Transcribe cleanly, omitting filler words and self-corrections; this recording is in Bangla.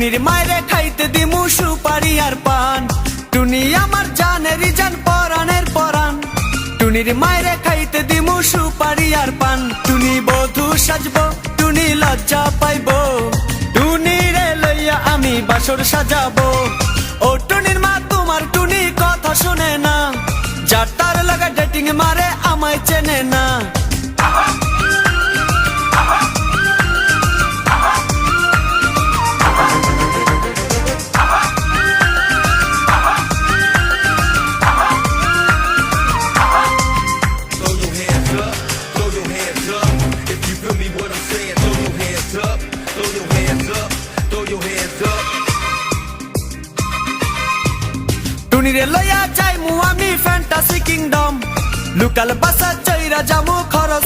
টুনির মায়েরে খাইতে দিমু সুপারি আর পান, টুনি আমার জানেরই জান পরাণের পরাণ। টুনির মায়েরে খাইতে দিমু সুপারি আর পান, টুনি বধূ সাজবো, টুনি লজ্জা পাইবো, টুনি রে লইয়া আমি বাসর সাজাবো। ও টুনির মা তোমার টুনি কথা শুনে না, যার তার লাগা ডেটিং মারে আমায় চেনে না। টুনিরে লইয়া যাইমু আমি ফ্যান্টাসি কিংডম, লোকাল বাসা চইরা যামু খরচ